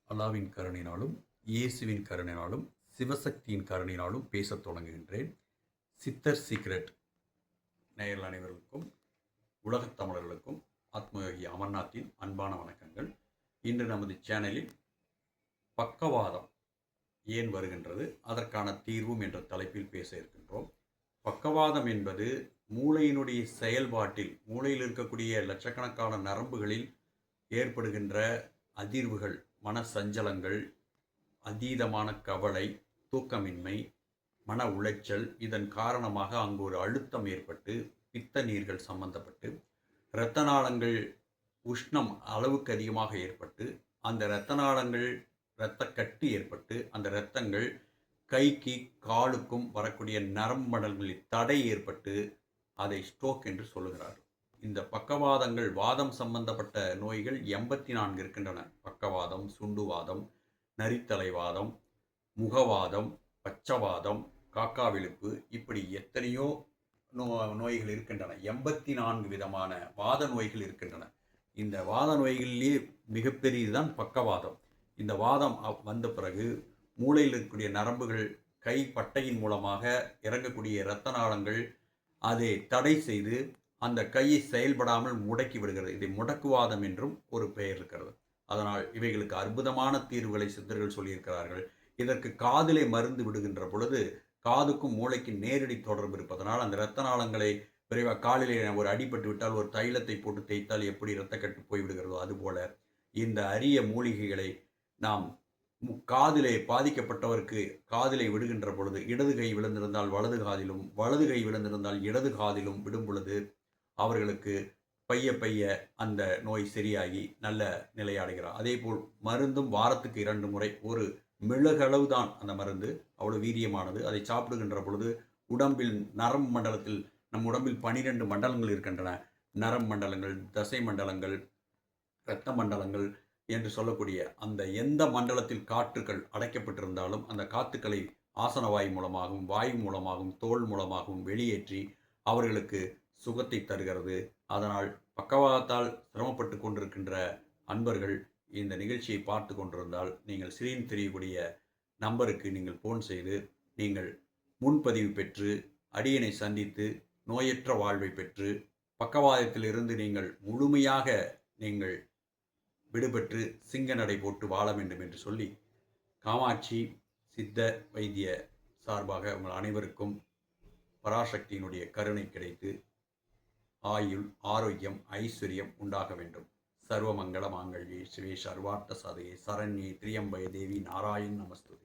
அல்லாவின் கருணையினாலும் இயேசுவின் கருணையினாலும் சிவசக்தியின் கருணையினாலும் பேசத் தொடங்குகின்றேன். சித்தர் சீக்ரெட் நேயர்கள் அனைவருக்கும் உலகத் தமிழர்களுக்கும் ஆத்மயோகி அமர்நாத்தின் அன்பான வணக்கங்கள். இன்று நமது சேனலில் பக்கவாதம் ஏன் வருகின்றது, அதற்கான தீர்வும் என்ற தலைப்பில் பேச இருக்கின்றோம். பக்கவாதம் என்பது மூளையினுடைய செயல்பாட்டில், மூளையில் இருக்கக்கூடிய லட்சக்கணக்கான நரம்புகளில் ஏற்படுகின்ற அதிர்வுகள், மன சஞ்சலங்கள், அதீதமான கவலை, தூக்கமின்மை, மன உளைச்சல், இதன் காரணமாக அங்கு ஒரு அழுத்தம் ஏற்பட்டு பித்த நீர்கள் சம்பந்தப்பட்டு இரத்த நாளங்கள் உஷ்ணம் அளவுக்கு அதிகமாக ஏற்பட்டு அந்த இரத்த நாளங்கள் இரத்த கட்டி ஏற்பட்டு அந்த இரத்தங்கள் கைக்கு காலுக்கும் வரக்கூடிய நரம்பு மண்டலங்களில் தடை ஏற்பட்டு அதை ஸ்ட்ரோக் என்று சொல்லுகிறார்கள். இந்த பக்கவாதங்கள், வாதம் சம்பந்தப்பட்ட நோய்கள் 84 இருக்கின்றன. பக்கவாதம், சுண்டுவாதம், நரித்தலைவாதம், முகவாதம், பச்சவாதம், காக்கா விழுப்பு, இப்படி எத்தனையோ நோய்கள் இருக்கின்றன. 84 விதமான வாத நோய்கள் இருக்கின்றன. இந்த வாத நோய்களிலேயே மிகப்பெரியதுதான் பக்கவாதம். இந்த வாதம் வந்த பிறகு மூளையில் இருக்கக்கூடிய நரம்புகள் கை பட்டையின் மூலமாக இறங்கக்கூடிய இரத்த நாளங்கள் அதை தடை செய்து அந்த கையை செயல்படாமல் முடக்கி விடுகிறது. இதை முடக்குவாதம் என்றும் ஒரு பெயர் இருக்கிறது. அதனால் இவைகளுக்கு அற்புதமான தீர்வுகளை சித்தர்கள் சொல்லியிருக்கிறார்கள். இதற்கு காதிலே மருந்து விடுகின்ற பொழுது காதுக்கும் மூளைக்கும் நேரடி தொடர்பு இருப்பதனால் அந்த இரத்த நாளங்களை விரைவாக, காலிலே ஒரு அடிபட்டு விட்டால் ஒரு தைலத்தை போட்டு தேய்த்தால் எப்படி இரத்தக்கட்டு போய்விடுகிறதோ அதுபோல இந்த அரிய மூலிகைகளை நாம் காதிலே பாதிக்கப்பட்டவருக்கு காதிலே விடுகின்ற பொழுது, இடது கை விழுந்திருந்தால் வலது காதிலும், வலது கை விழுந்திருந்தால் இடது காதிலும் விடும் பொழுது அவர்களுக்கு பைய அந்த நோய் சரியாகி நல்ல நிலையடைகிறார். அதேபோல் மருந்தும் வாரத்துக்கு 2 முறை, ஒரு மிளகளவு தான் அந்த மருந்து, அவ்வளவு வீரியமானது. அதை சாப்பிடுகின்ற பொழுது உடம்பில் நரம்பு மண்டலத்தில், நம் உடம்பில் 12 மண்டலங்கள் இருக்கின்றன. நரம்பு மண்டலங்கள், தசை மண்டலங்கள், இரத்த மண்டலங்கள் என்று சொல்லக்கூடிய அந்த எந்த மண்டலத்தில் காற்றுக்கள் அடைக்கப்பட்டிருந்தாலும் அந்த காற்றுக்களை ஆசன வாயு மூலமாகவும், வாயு மூலமாகவும், தோல் மூலமாகவும் வெளியேற்றி அவர்களுக்கு சுகத்தை தருகிறது. அதனால் பக்கவாதத்தால் சிரமப்பட்டு கொண்டிருக்கின்ற அன்பர்கள் இந்த நிகழ்ச்சியை பார்த்து கொண்டிருந்தால் நீங்கள் ஸ்க்ரீன் தெரியக்கூடிய நம்பருக்கு நீங்கள் ஃபோன் செய்து நீங்கள் முன்பதிவு பெற்று அடியனை சந்தித்து நோயற்ற வாழ்வை பெற்று பக்கவாதத்திலிருந்து நீங்கள் முழுமையாக நீங்கள் விடுபட்டு சிங்க நடை போட்டு வாழ வேண்டும் என்று சொல்லி காமாட்சி சித்த வைத்திய சார்பாக உங்கள் அனைவருக்கும் பராசக்தியினுடைய கருணை கிடைத்து ஆயுள், ஆரோக்கியம், ஐஸ்வர்யம் உண்டாக வேண்டும். சர்வமங்கள மாங்கல்யே சிவே சர்வார்த்த சாதகே சரண்யே திரியம்பய தேவி நாராயண் நமஸ்துதே.